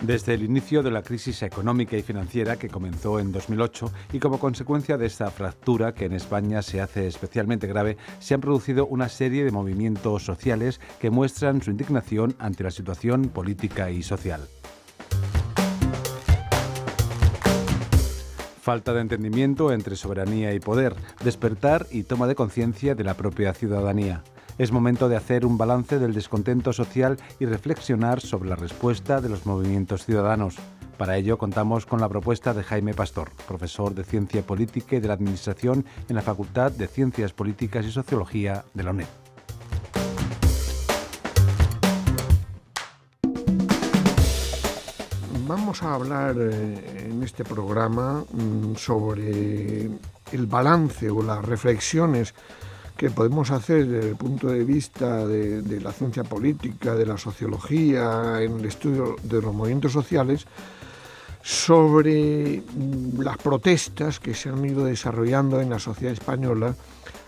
Desde el inicio de la crisis económica y financiera que comenzó en 2008 y como consecuencia de esta fractura que en España se hace especialmente grave, se han producido una serie de movimientos sociales que muestran su indignación ante la situación política y social. Falta de entendimiento entre soberanía y poder, despertar y toma de conciencia de la propia ciudadanía. Es momento de hacer un balance del descontento social y reflexionar sobre la respuesta de los movimientos ciudadanos. Para ello contamos con la propuesta de Jaime Pastor, profesor de Ciencia Política y de la Administración en la Facultad de Ciencias Políticas y Sociología de la UNED. Vamos a hablar en este programa sobre el balance o las reflexiones que podemos hacer desde el punto de vista de la ciencia política, de la sociología, en el estudio de los movimientos sociales, sobre las protestas que se han ido desarrollando en la sociedad española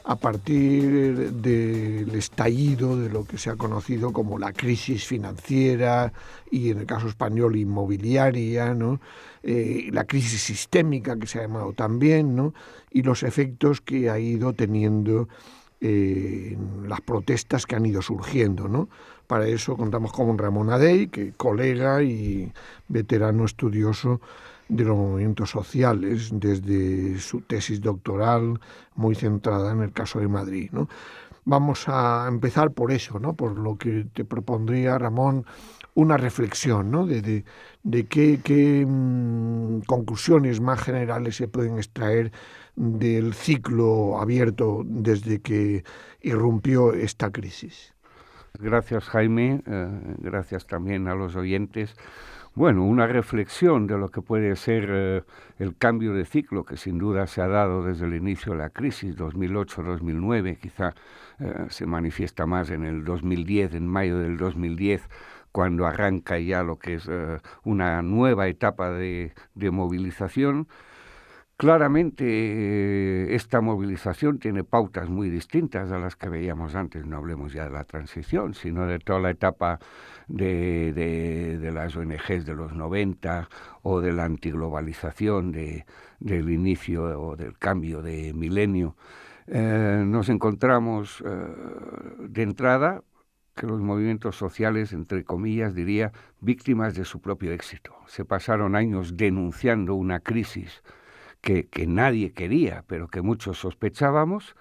a partir del estallido de lo que se ha conocido como la crisis financiera y, en el caso español, inmobiliaria, ¿no? La crisis sistémica, que se ha llamado también, ¿no? Y los efectos que ha ido teniendo las protestas que han ido surgiendo, ¿no? Para eso contamos con Ramón Adey, que colega y veterano estudioso de los movimientos sociales, desde su tesis doctoral muy centrada en el caso de Madrid, ¿no? Vamos a empezar por eso, ¿no? Por lo que te propondría, Ramón, una reflexión, ¿no? De qué conclusiones más generales se pueden extraer del ciclo abierto desde que irrumpió esta crisis. Gracias, Jaime. Gracias también a los oyentes. Bueno, una reflexión de lo que puede ser el cambio de ciclo que sin duda se ha dado desde el inicio de la crisis, 2008-2009, quizá se manifiesta más en el 2010, en mayo del 2010, cuando arranca ya lo que es una nueva etapa de movilización. Claramente esta movilización tiene pautas muy distintas a las que veíamos antes. No hablemos ya de la transición, sino de toda la etapa de las ONGs de los 90 o de la antiglobalización del inicio o del cambio de milenio. Nos encontramos de entrada que los movimientos sociales, entre comillas, diría, víctimas de su propio éxito. Se pasaron años denunciando una crisis que nadie quería, pero que muchos sospechábamos,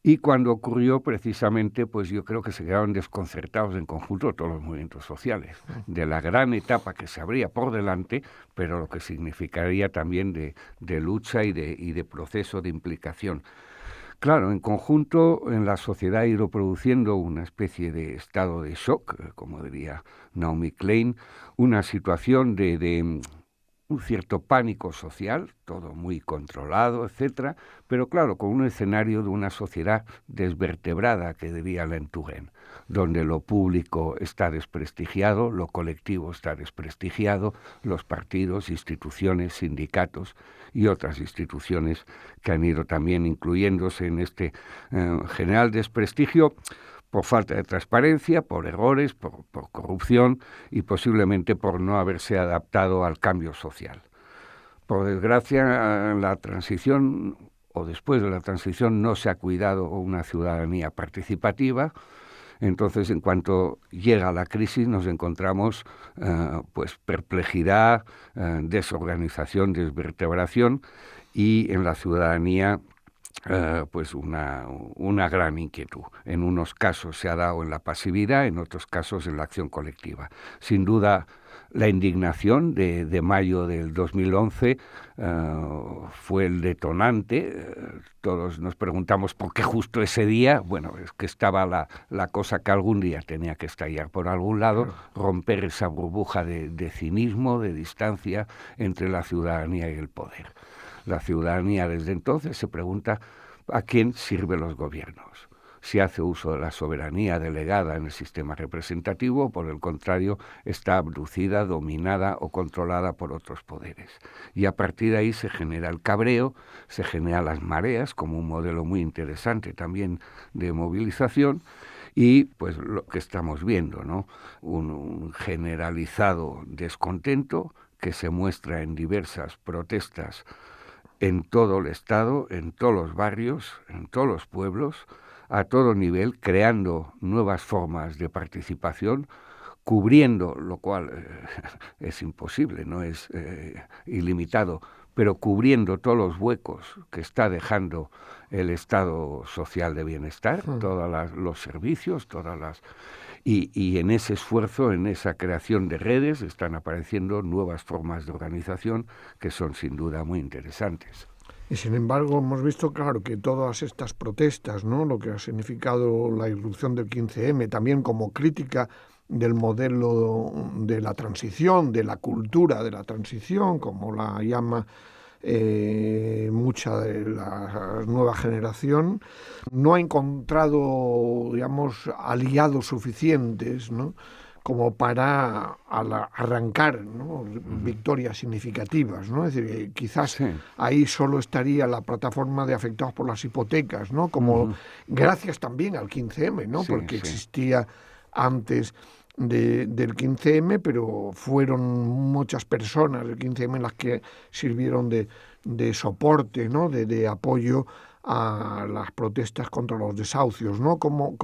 y cuando ocurrió precisamente, pues yo creo que se quedaron desconcertados en conjunto todos los movimientos sociales, de la gran etapa que se abría por delante, pero lo que significaría también de lucha y de proceso de implicación. Claro, en conjunto en la sociedad ha ido produciendo una especie de estado de shock, como diría Naomi Klein, una situación de un cierto pánico social, todo muy controlado, etcétera, pero claro, con un escenario de una sociedad desvertebrada, que diría Lentuguen, donde lo público está desprestigiado, lo colectivo está desprestigiado, los partidos, instituciones, sindicatos y otras instituciones que han ido también incluyéndose en este general desprestigio, por falta de transparencia, por errores, por corrupción y posiblemente por no haberse adaptado al cambio social. Por desgracia, la transición o después de la transición no se ha cuidado una ciudadanía participativa. Entonces, en cuanto llega la crisis, nos encontramos pues perplejidad, desorganización, desvertebración y en la ciudadanía pues una gran inquietud. En unos casos se ha dado en la pasividad, en otros casos en la acción colectiva. Sin duda, la indignación de mayo del 2011 fue el detonante. Todos nos preguntamos por qué justo ese día. Bueno, es que estaba la cosa que algún día tenía que estallar por algún lado, romper esa burbuja de cinismo, de distancia entre la ciudadanía y el poder. La ciudadanía desde entonces se pregunta a quién sirven los gobiernos, si hace uso de la soberanía delegada en el sistema representativo o, por el contrario, está abducida, dominada o controlada por otros poderes. Y a partir de ahí se genera el cabreo, se generan las mareas como un modelo muy interesante también de movilización, Y pues lo que estamos viendo, ¿no? Un generalizado descontento que se muestra en diversas protestas en todo el Estado, en todos los barrios, en todos los pueblos, a todo nivel, creando nuevas formas de participación, cubriendo, lo cual es imposible, no es ilimitado, pero cubriendo todos los huecos que está dejando el Estado social de bienestar, todos los servicios, y en ese esfuerzo, en esa creación de redes, están apareciendo nuevas formas de organización que son sin duda muy interesantes. Y sin embargo hemos visto, claro, que todas estas protestas, ¿no?, lo que ha significado la irrupción del 15M, también como crítica del modelo de la transición, de la cultura de la transición, como la llama mucha de la nueva generación, no ha encontrado, digamos, aliados suficientes, ¿no?, como para arrancar, ¿no?, victorias significativas, ¿no? Es decir, quizás ahí solo estaría la plataforma de afectados por las hipotecas, ¿no?, como gracias también al 15M, ¿no?, porque existía antes del 15M, pero fueron muchas personas del 15M las que sirvieron de soporte, ¿no?, de apoyo a las protestas contra los desahucios, ¿no? ¿Cómo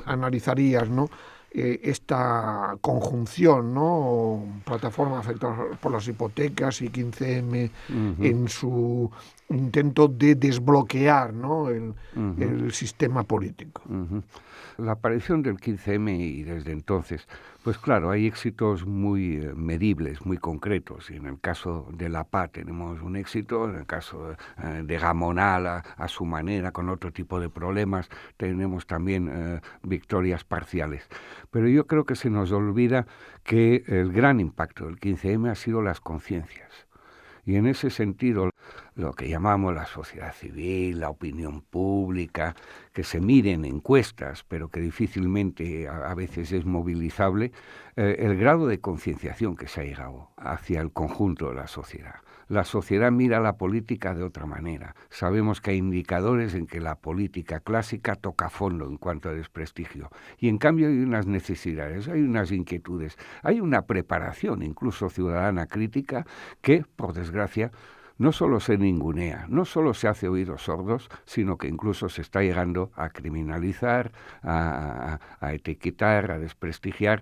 analizarías, ¿no?, esta conjunción, ¿no?, plataforma afectada por las hipotecas y 15M en su intento de desbloquear, ¿no?, el sistema político? La aparición del 15M y desde entonces, pues claro, hay éxitos muy medibles, muy concretos. Y en el caso de la PA tenemos un éxito, en el caso de Gamonal a su manera, con otro tipo de problemas, tenemos también victorias parciales. Pero yo creo que se nos olvida que el gran impacto del 15M ha sido las conciencias. Y en ese sentido, lo que llamamos la sociedad civil, la opinión pública, que se miren encuestas, pero que difícilmente a veces es movilizable, el grado de concienciación que se ha llegado hacia el conjunto de la sociedad. La sociedad mira la política de otra manera. Sabemos que hay indicadores en que la política clásica toca fondo en cuanto a desprestigio. Y en cambio hay unas necesidades, hay unas inquietudes, hay una preparación incluso ciudadana crítica que, por desgracia, no solo se ningunea, no solo se hace oídos sordos, sino que incluso se está llegando a criminalizar, a etiquetar, a desprestigiar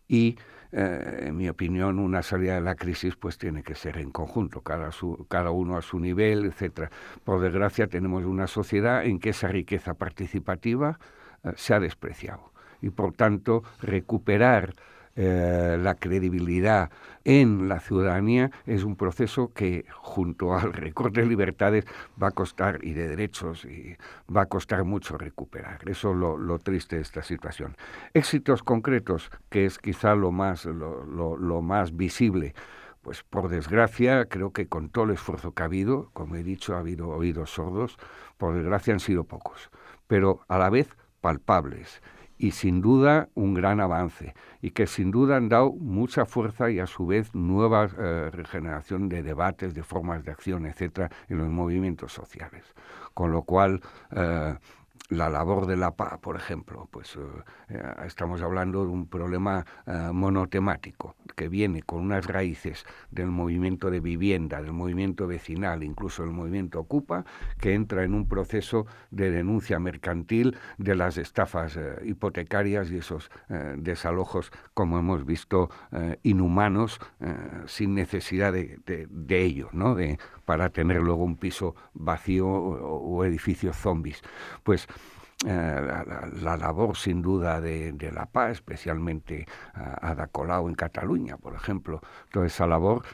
y, en mi opinión, una salida de la crisis pues tiene que ser en conjunto, cada uno a su nivel, etcétera. Por desgracia tenemos una sociedad en que esa riqueza participativa se ha despreciado y, por tanto, recuperar la credibilidad en la ciudadanía es un proceso que, junto al recorte de libertades, va a costar, y de derechos, y va a costar mucho recuperar. Eso es lo triste de esta situación. Éxitos concretos, que es quizá lo más visible. Pues por desgracia, creo que con todo el esfuerzo que ha habido, como he dicho, ha habido oídos sordos, por desgracia han sido pocos, pero a la vez palpables. Y sin duda un gran avance, y que sin duda han dado mucha fuerza y a su vez nueva regeneración de debates, de formas de acción, etcétera, en los movimientos sociales. Con lo cual, la labor de la PA, por ejemplo, pues estamos hablando de un problema monotemático que viene con unas raíces del movimiento de vivienda, del movimiento vecinal, incluso del movimiento Ocupa, que entra en un proceso de denuncia mercantil de las estafas hipotecarias y esos desalojos, como hemos visto, inhumanos, sin necesidad de ello, ¿no?, para tener luego un piso vacío o edificios zombies. Pues la labor sin duda de la PA, especialmente Ada Colau en Cataluña, por ejemplo, toda esa labor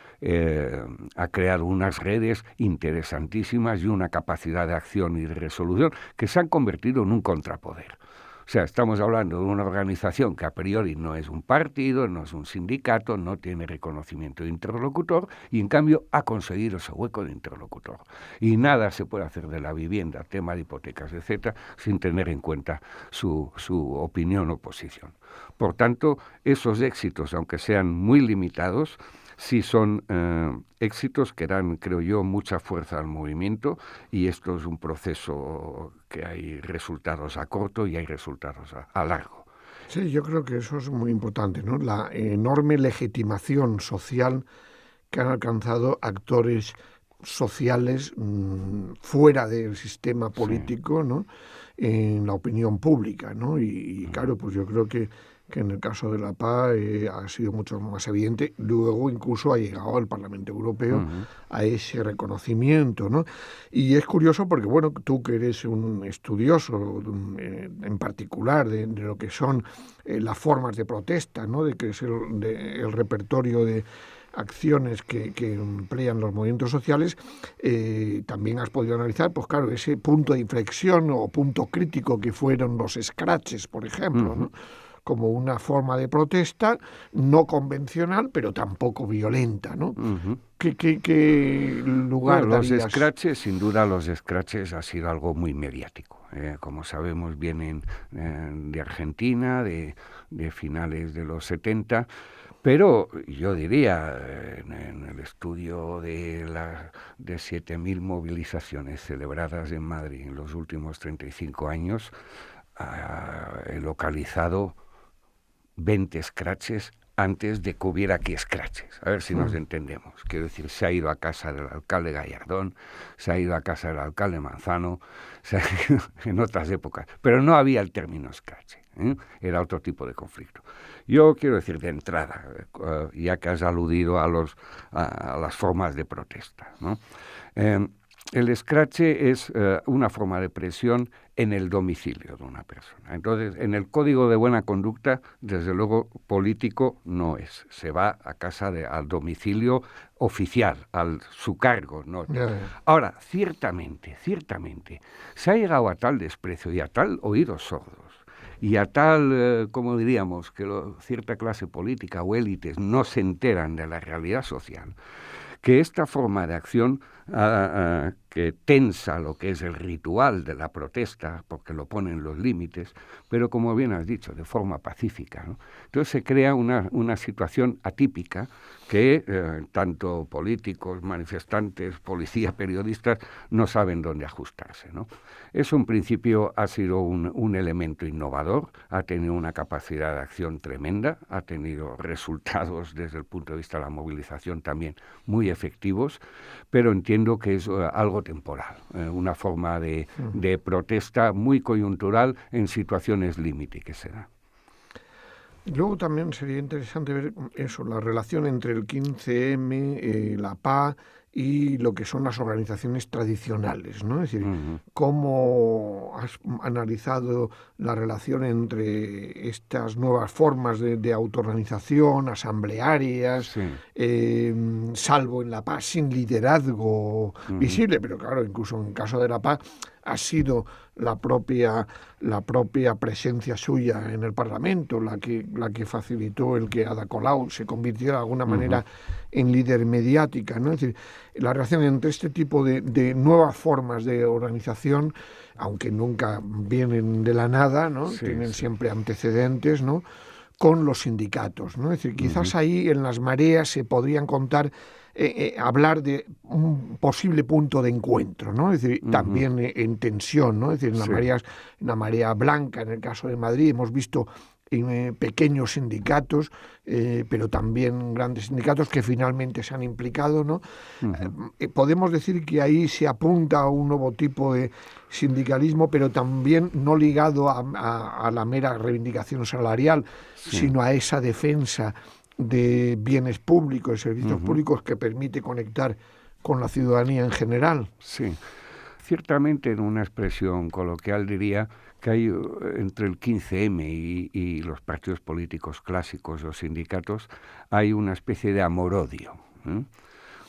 ha creado unas redes interesantísimas y una capacidad de acción y de resolución que se han convertido en un contrapoder. O sea, estamos hablando de una organización que a priori no es un partido, no es un sindicato, no tiene reconocimiento de interlocutor y en cambio ha conseguido ese hueco de interlocutor. Y nada se puede hacer de la vivienda, tema de hipotecas, etcétera, sin tener en cuenta su opinión o posición. Por tanto, esos éxitos, aunque sean muy limitados, sí son éxitos que dan, creo yo, mucha fuerza al movimiento, y esto es un proceso que hay resultados a corto y hay resultados a largo. Sí, yo creo que eso es muy importante, ¿no? La enorme legitimación social que han alcanzado actores sociales fuera del sistema Sí. político, ¿no? En la opinión pública, ¿no? Y claro, pues yo creo que en el caso de la PA ha sido mucho más evidente. Luego incluso ha llegado al Parlamento Europeo Ujú. a ese reconocimiento, ¿no? Y es curioso porque, bueno, tú que eres un estudioso en particular de lo que son las formas de protesta, ¿no? De que es el repertorio de acciones que emplean los movimientos sociales, también has podido analizar, pues claro, ese punto de inflexión o punto crítico que fueron los scratches, por ejemplo, Ujú. ¿no? Como una forma de protesta no convencional, pero tampoco violenta, ¿no? Ujú. ¿Qué Bueno, lugar los darías? scratches, sin duda, los scratches ha sido algo muy mediático. Como sabemos, vienen de Argentina, de finales de los 70, pero yo diría, en el estudio de 7.000 movilizaciones celebradas en Madrid en los últimos 35 años, he localizado 20 scratches antes de que hubiera aquí scratches. A ver si nos entendemos. Quiero decir, se ha ido a casa del alcalde Gallardón, se ha ido a casa del alcalde Manzano, se ha ido en otras épocas, pero no había el término scratch, ¿eh? Era otro tipo de conflicto. Yo quiero decir de entrada, ya que has aludido a las formas de protesta, ¿no? El escrache es una forma de presión en el domicilio de una persona. Entonces, en el Código de Buena Conducta, desde luego, político no es. Se va a casa al domicilio oficial, su cargo, ¿no? Ya, ya. Ahora, ciertamente, se ha llegado a tal desprecio y a tal oídos sordos, y a tal, como diríamos, que cierta clase política o élites no se enteran de la realidad social, que esta forma de acción que tensa lo que es el ritual de la protesta, porque lo ponen los límites, pero como bien has dicho, de forma pacífica, ¿no? Entonces se crea una situación atípica que tanto políticos, manifestantes, policía, periodistas no saben dónde ajustarse, ¿no? Eso en principio ha sido un elemento innovador, ha tenido una capacidad de acción tremenda, ha tenido resultados desde el punto de vista de la movilización también muy efectivos, pero entiendo que es algo temporal, una forma de protesta muy coyuntural en situaciones límite que se da. Luego también sería interesante ver eso, la relación entre el 15M, la PA y lo que son las organizaciones tradicionales, ¿no? Es decir, Uh-huh. cómo has analizado la relación entre estas nuevas formas de autoorganización, asamblearias, Sí. salvo en la PA sin liderazgo Uh-huh. visible, pero claro, incluso en el caso de la PA ha sido la propia presencia suya en el Parlamento la que facilitó el que Ada Colau se convirtiera de alguna Uh-huh. manera en líder mediática, ¿no? Es decir, la relación entre este tipo de nuevas formas de organización, aunque nunca vienen de la nada, ¿no? Sí, Tienen sí. siempre antecedentes, ¿no? Con los sindicatos, ¿no? Es decir, Uh-huh. quizás ahí en las mareas se podrían contar, hablar de un posible punto de encuentro, ¿no? Es decir, Uh-huh. también en tensión, ¿no? Es decir, Sí. en la marea blanca, en el caso de Madrid, hemos visto pequeños sindicatos, pero también grandes sindicatos que finalmente se han implicado, ¿no? Uh-huh. Podemos decir que ahí se apunta a un nuevo tipo de sindicalismo, pero también no ligado a la mera reivindicación salarial, Sí. sino a esa defensa de bienes públicos, de servicios Uh-huh. públicos que permite conectar con la ciudadanía en general. Sí. Ciertamente, en una expresión coloquial diría que hay entre el 15M y los partidos políticos clásicos, los sindicatos, hay una especie de amor-odio, ¿eh?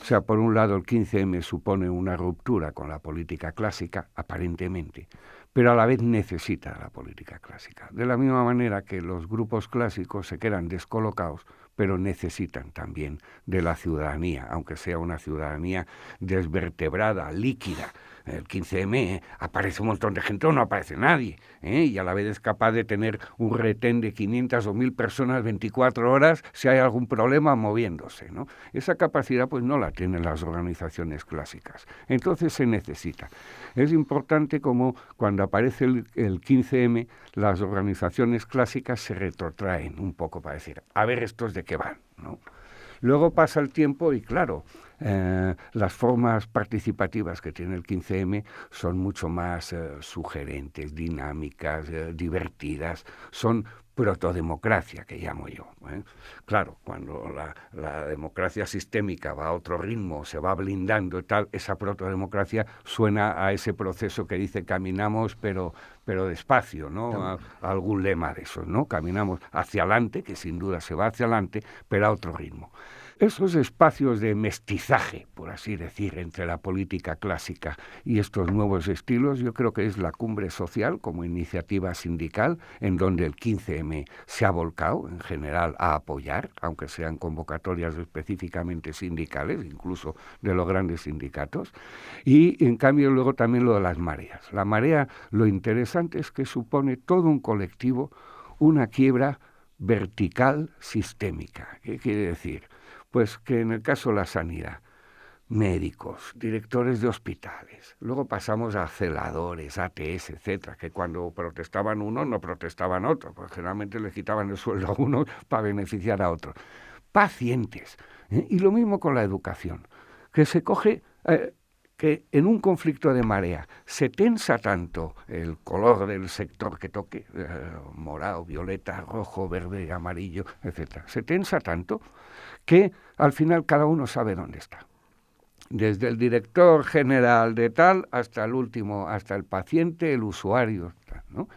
O sea, por un lado el 15M supone una ruptura con la política clásica, aparentemente, pero a la vez necesita la política clásica. De la misma manera que los grupos clásicos se quedan descolocados pero necesitan también de la ciudadanía, aunque sea una ciudadanía desvertebrada, líquida. El 15M aparece un montón de gente o no aparece nadie, y a la vez es capaz de tener un retén de 500 o 1000 personas 24 horas si hay algún problema moviéndose, ¿no? Esa capacidad pues no la tienen las organizaciones clásicas. Entonces se necesita. Es importante como cuando aparece el 15M, las organizaciones clásicas se retrotraen un poco para decir, a ver estos de qué van, ¿no? Luego pasa el tiempo y claro, las formas participativas que tiene el 15M son mucho más sugerentes, dinámicas, divertidas, son protodemocracia, que llamo yo. Claro, cuando la democracia sistémica va a otro ritmo, se va blindando y tal, esa protodemocracia suena a ese proceso que dice caminamos pero despacio, ¿no? A algún lema de esos, ¿no? Caminamos hacia adelante, que sin duda se va hacia adelante, pero a otro ritmo. Esos espacios de mestizaje, por así decir, entre la política clásica y estos nuevos estilos, yo creo que es la cumbre social como iniciativa sindical, en donde el 15M se ha volcado en general a apoyar, aunque sean convocatorias específicamente sindicales, incluso de los grandes sindicatos, y en cambio luego también lo de las mareas. La marea, lo interesante es que supone todo un colectivo, una quiebra vertical sistémica. ¿Qué quiere decir? Pues que en el caso de la sanidad, médicos, directores de hospitales, luego pasamos a celadores, ATS, etcétera, que cuando protestaban unos no protestaban otros, porque generalmente le quitaban el sueldo a unos para beneficiar a otros. Pacientes, y lo mismo con la educación, que se coge... que en un conflicto de marea se tensa tanto el color del sector que toque, morado, violeta, rojo, verde, amarillo, etcétera. Se tensa tanto que al final cada uno sabe dónde está. Desde el director general de tal hasta el último, hasta el paciente, el usuario, ¿no?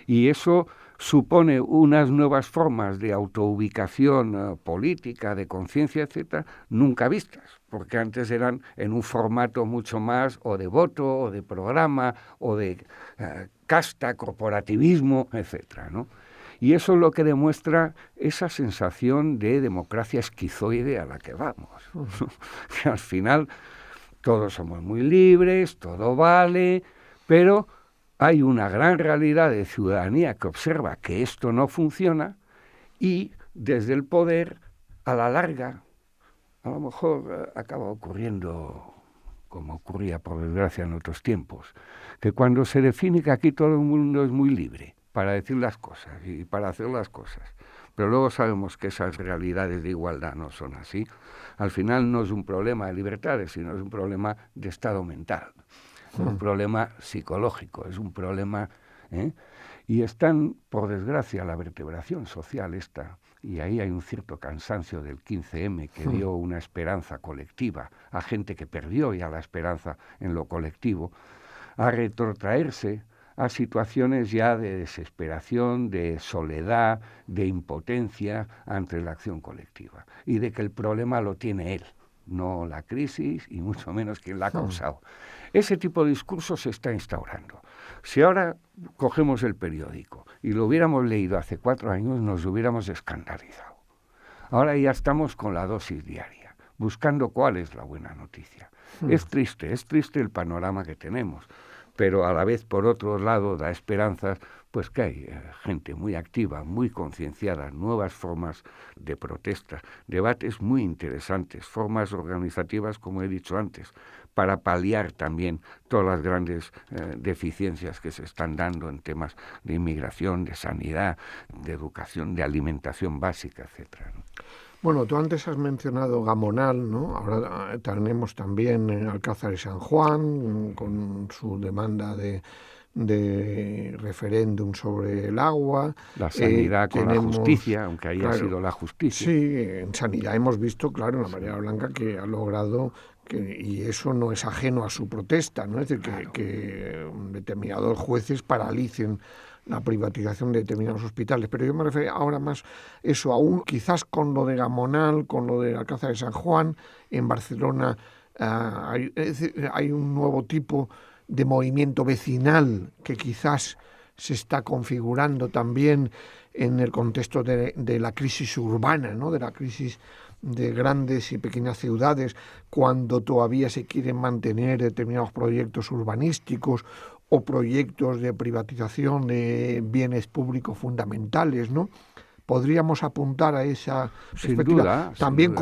Y eso supone unas nuevas formas de autoubicación política, de conciencia, etcétera, nunca vistas, porque antes eran en un formato mucho más o de voto, o de programa, o de casta, corporativismo, etcétera, ¿no? Y eso es lo que demuestra esa sensación de democracia esquizoide a la que vamos. Que al final todos somos muy libres, todo vale, pero hay una gran realidad de ciudadanía que observa que esto no funciona y desde el poder, a la larga, a lo mejor acaba ocurriendo, como ocurría por desgracia en otros tiempos, que cuando se define que aquí todo el mundo es muy libre para decir las cosas y para hacer las cosas, pero luego sabemos que esas realidades de igualdad no son así, al final no es un problema de libertades, sino es un problema de estado mental. Es un problema psicológico, es un problema... Y están, por desgracia, la vertebración social esta, y ahí hay un cierto cansancio del 15M que dio una esperanza colectiva a gente que perdió ya la esperanza en lo colectivo, a retrotraerse a situaciones ya de desesperación, de soledad, de impotencia ante la acción colectiva, y de que el problema lo tiene él, no la crisis y mucho menos quien la ha causado. Ese tipo de discurso se está instaurando. Si ahora cogemos el periódico y lo hubiéramos leído hace 4 años, nos hubiéramos escandalizado. Ahora ya estamos con la dosis diaria, buscando cuál es la buena noticia. Es triste el panorama que tenemos, pero a la vez, por otro lado, da esperanzas, pues que hay gente muy activa, muy concienciada, nuevas formas de protesta, debates muy interesantes, formas organizativas, como he dicho antes, para paliar también todas las grandes deficiencias que se están dando en temas de inmigración, de sanidad, de educación, de alimentación básica, etcétera, ¿no? Bueno, tú antes has mencionado Gamonal, ¿no? Ahora tenemos también Alcázar de San Juan, con su demanda de referéndum sobre el agua. La sanidad con la justicia, aunque ahí ha sido la justicia. Sí, en sanidad hemos visto, claro, en la Marea Blanca que ha logrado, y eso no es ajeno a su protesta, ¿no? Es decir, que determinados jueces paralicen la privatización de determinados hospitales, pero yo me refiero ahora más eso, aún quizás con lo de Gamonal, con lo de Alcázar de San Juan, en Barcelona hay un nuevo tipo de movimiento vecinal que quizás se está configurando también en el contexto de la crisis urbana, ¿no? De la crisis de grandes y pequeñas ciudades, cuando todavía se quieren mantener determinados proyectos urbanísticos o proyectos de privatización de bienes públicos fundamentales, ¿no? Podríamos apuntar a esa perspectiva, también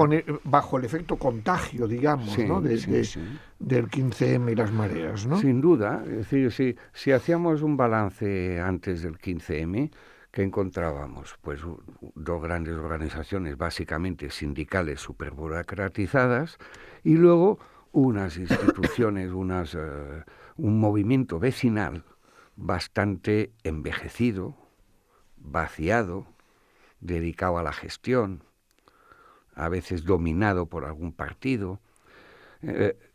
bajo el efecto contagio, digamos, ¿no? Del 15M y las mareas, ¿no? Sin duda. Es decir, si hacíamos un balance antes del 15M, ¿qué encontrábamos? Pues dos grandes organizaciones, básicamente sindicales, superburocratizadas, y luego unas instituciones, un movimiento vecinal bastante envejecido, vaciado, dedicado a la gestión, a veces dominado por algún partido.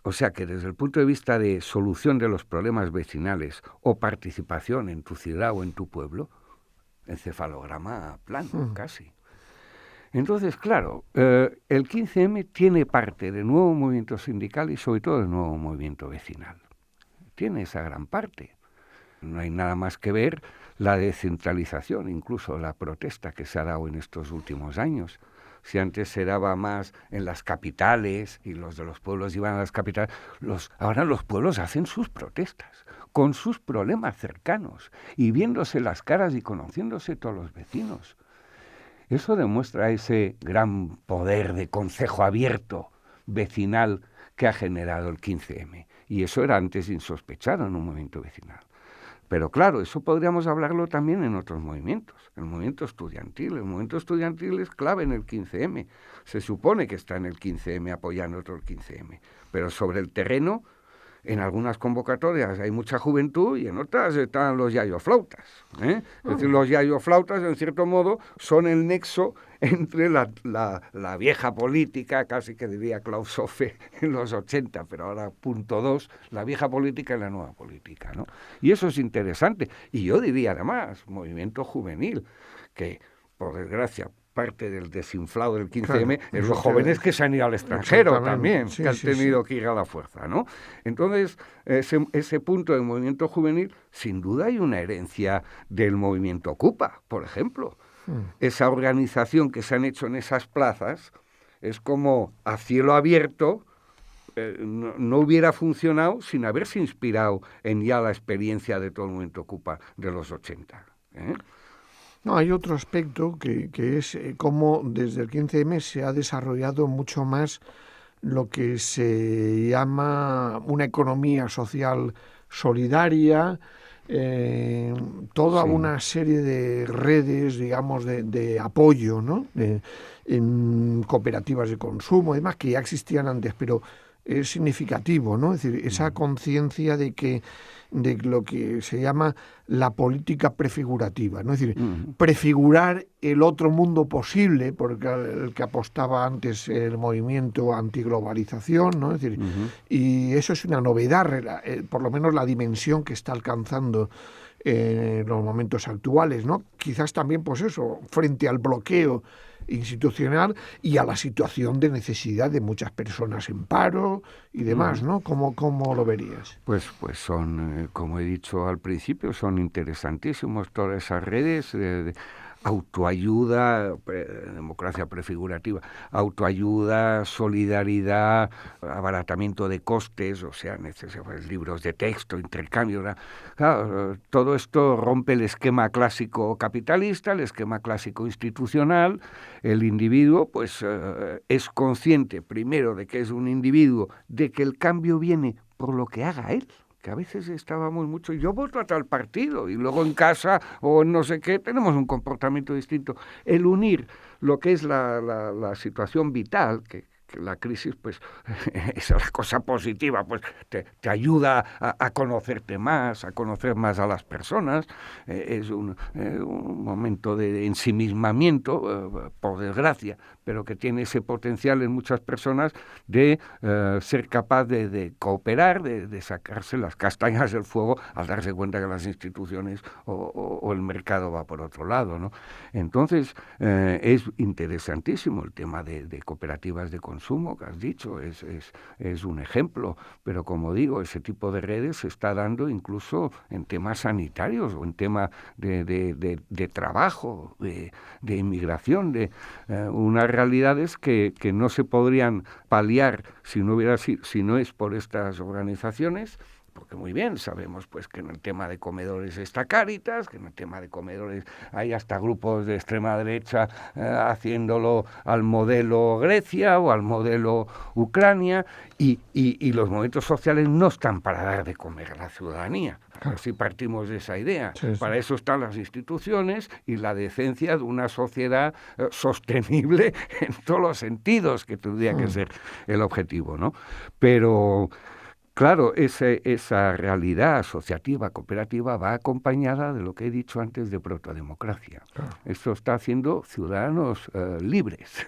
O sea que desde el punto de vista de solución de los problemas vecinales o participación en tu ciudad o en tu pueblo, encefalograma plano, casi. Entonces, claro, el 15M tiene parte de nuevo movimiento sindical y sobre todo de nuevo movimiento vecinal. Tiene esa gran parte. No hay nada más que ver la descentralización, incluso la protesta que se ha dado en estos últimos años. Si antes se daba más en las capitales y los de los pueblos iban a las capitales, ahora los pueblos hacen sus protestas con sus problemas cercanos y viéndose las caras y conociéndose todos los vecinos. Eso demuestra ese gran poder de concejo abierto vecinal que ha generado el 15M. Y eso era antes insospechado en un movimiento vecinal. Pero claro, eso podríamos hablarlo también en otros movimientos. El movimiento estudiantil es clave en el 15M. Se supone que está en el 15M apoyando otro el 15M. Pero sobre el terreno, en algunas convocatorias hay mucha juventud y en otras están los yayoflautas. Es decir, los yayoflautas, en cierto modo, son el nexo entre la vieja política, casi que diría Klaus Hofe en los 80, pero ahora punto 2, la vieja política y la nueva política, ¿no? Y eso es interesante. Y yo diría además, movimiento juvenil, que por desgracia parte del desinflado del 15M, claro, es los jóvenes que se han ido al extranjero también, que han tenido que ir a la fuerza, ¿no? Entonces, ese punto del movimiento juvenil, sin duda hay una herencia del movimiento Ocupa, por ejemplo. Esa organización que se han hecho en esas plazas es como a cielo abierto, no hubiera funcionado sin haberse inspirado en ya la experiencia de todo el movimiento Ocupa de los 80. No, hay otro aspecto que es cómo desde el 15M se ha desarrollado mucho más lo que se llama una economía social solidaria, toda una serie de redes, digamos, de apoyo, ¿no? En cooperativas de consumo y demás, que ya existían antes, pero es significativo, ¿no? Es decir, esa conciencia de lo que se llama la política prefigurativa, ¿no? Es decir, prefigurar el otro mundo posible, porque el que apostaba antes el movimiento antiglobalización, ¿no? Es decir, y eso es una novedad, por lo menos la dimensión que está alcanzando en los momentos actuales, ¿no? Quizás también, pues eso, frente al bloqueo institucional y a la situación de necesidad de muchas personas en paro y demás, ¿no? ¿Cómo lo verías? Pues son, como he dicho al principio, son interesantísimos todas esas redes de autoayuda, democracia prefigurativa, autoayuda, solidaridad, abaratamiento de costes, o sea, libros de texto, intercambio. Claro, todo esto rompe el esquema clásico capitalista, el esquema clásico institucional. El individuo, pues, es consciente, primero, de que es un individuo, de que el cambio viene por lo que haga él. Que a veces estábamos mucho, yo voto a tal partido, y luego en casa o en no sé qué tenemos un comportamiento distinto. El unir lo que es la situación vital, que la crisis, pues, es la cosa positiva, pues te ayuda a conocerte más, a conocer más a las personas, es un momento de ensimismamiento, por desgracia, pero que tiene ese potencial en muchas personas de ser capaz de cooperar, de sacarse las castañas del fuego al darse cuenta que las instituciones o el mercado va por otro lado, ¿no? Entonces, es interesantísimo el tema de cooperativas de consumo que has dicho, es un ejemplo, pero como digo, ese tipo de redes se está dando incluso en temas sanitarios o en temas de trabajo, de inmigración, de unas realidades que no se podrían paliar si no es por estas organizaciones. Porque muy bien, sabemos pues que en el tema de comedores está Cáritas, que en el tema de comedores hay hasta grupos de extrema derecha haciéndolo al modelo Grecia o al modelo Ucrania, y los movimientos sociales no están para dar de comer a la ciudadanía. Si partimos de esa idea. Sí. Para eso están las instituciones y la decencia de una sociedad sostenible en todos los sentidos, que tendría que ser el objetivo, ¿no? Pero claro, esa realidad asociativa, cooperativa, va acompañada de lo que he dicho antes de protodemocracia. Esto está haciendo ciudadanos libres,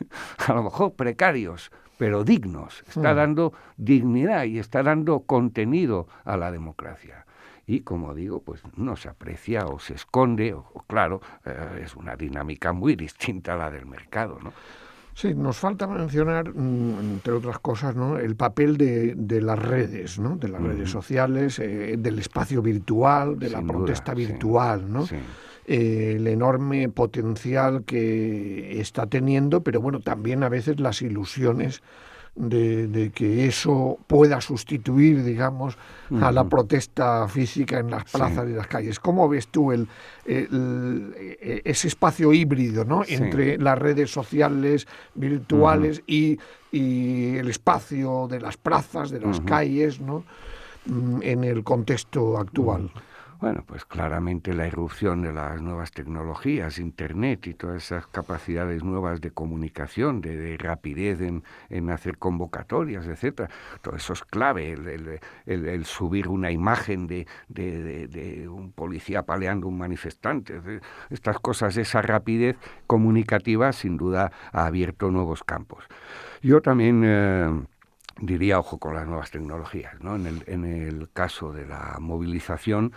a lo mejor precarios, pero dignos. Está dando dignidad y está dando contenido a la democracia. Y, como digo, pues no se aprecia o se esconde, o claro, es una dinámica muy distinta a la del mercado, ¿no? Sí, nos falta mencionar, entre otras cosas, ¿no?, el papel de las redes, ¿no?, de las redes sociales, del espacio virtual, de la protesta virtual, ¿no? Sí. El enorme potencial que está teniendo, pero bueno, también a veces las ilusiones de que eso pueda sustituir, digamos, a la protesta física en las plazas y las calles. ¿Cómo ves tú ese espacio híbrido, ¿no?, entre las redes sociales virtuales y el espacio de las plazas, de las calles, ¿no?, en el contexto actual? Bueno, pues claramente la irrupción de las nuevas tecnologías, Internet y todas esas capacidades nuevas de comunicación, de rapidez en hacer convocatorias, etcétera, todo eso es clave, el subir una imagen de un policía apaleando a un manifestante, estas cosas, esa rapidez comunicativa sin duda ha abierto nuevos campos. Yo también diría, ojo con las nuevas tecnologías, ¿no? En el caso de la movilización,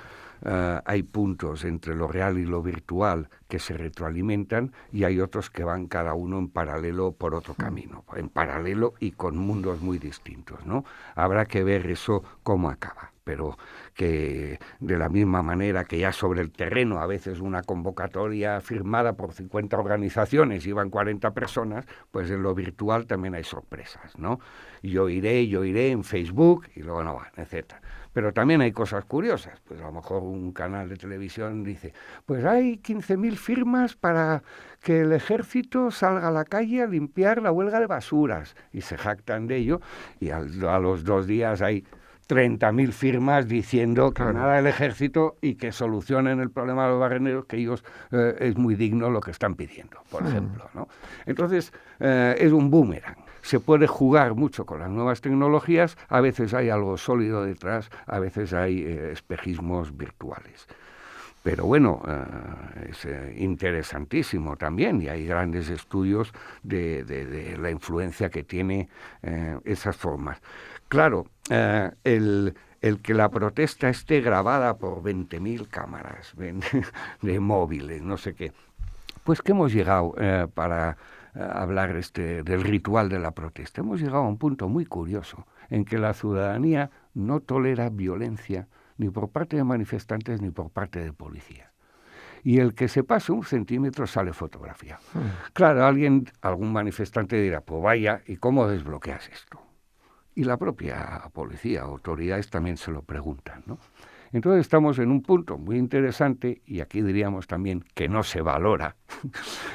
hay puntos entre lo real y lo virtual que se retroalimentan, y hay otros que van cada uno en paralelo por otro camino, en paralelo y con mundos muy distintos, ¿no? Habrá que ver eso cómo acaba, pero que de la misma manera que ya sobre el terreno a veces una convocatoria firmada por 50 organizaciones y van 40 personas, pues en lo virtual también hay sorpresas, ¿no? Yo iré en Facebook y luego no van, etcétera. Pero también hay cosas curiosas, pues a lo mejor un canal de televisión dice, pues hay 15.000 firmas para que el ejército salga a la calle a limpiar la huelga de basuras, y se jactan de ello, y a los 2 días hay 30.000 firmas diciendo que nada del ejército y que solucionen el problema de los barreneros, que ellos es muy digno lo que están pidiendo, por ejemplo, ¿no? Entonces, es un boomerang. Se puede jugar mucho con las nuevas tecnologías, a veces hay algo sólido detrás, a veces hay espejismos virtuales. Pero bueno, es interesantísimo también, y hay grandes estudios de la influencia que tiene esas formas. Claro, el que la protesta esté grabada por 20.000 cámaras de móviles, no sé qué, pues que hemos llegado para hablar del ritual de la protesta. Hemos llegado a un punto muy curioso en que la ciudadanía no tolera violencia ni por parte de manifestantes ni por parte de policía. Y el que se pase 1 centímetro sale fotografía. Claro, algún manifestante dirá, pues vaya, ¿y cómo desbloqueas esto? Y la propia policía, autoridades también se lo preguntan, ¿no? Entonces estamos en un punto muy interesante, y aquí diríamos también que no se valora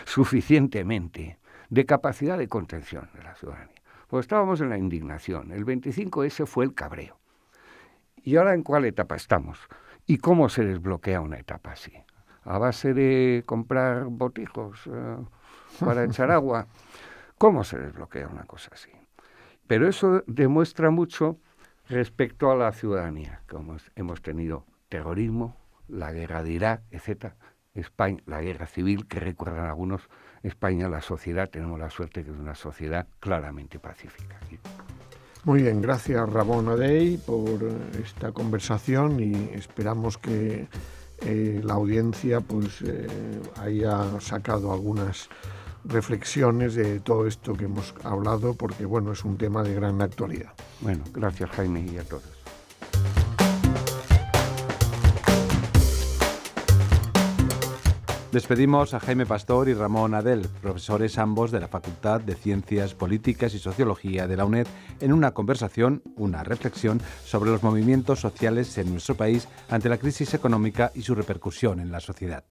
suficientemente, de capacidad de contención de la ciudadanía. Pues estábamos en la indignación, el 25S fue el cabreo. ¿Y ahora en cuál etapa estamos? ¿Y cómo se desbloquea una etapa así? ¿A base de comprar botijos para echar agua? ¿Cómo se desbloquea una cosa así? Pero eso demuestra mucho respecto a la ciudadanía, como hemos tenido terrorismo, la guerra de Irak, etc. España, la guerra civil, que recuerdan algunos, España, la sociedad, tenemos la suerte que es una sociedad claramente pacífica. Muy bien, gracias Ramón Adey por esta conversación y esperamos que la audiencia pues haya sacado algunas reflexiones de todo esto que hemos hablado, porque bueno, es un tema de gran actualidad. Bueno, gracias Jaime y a todos. Despedimos a Jaime Pastor y Ramón Adell, profesores ambos de la Facultad de Ciencias Políticas y Sociología de la UNED, en una conversación, una reflexión sobre los movimientos sociales en nuestro país ante la crisis económica y su repercusión en la sociedad.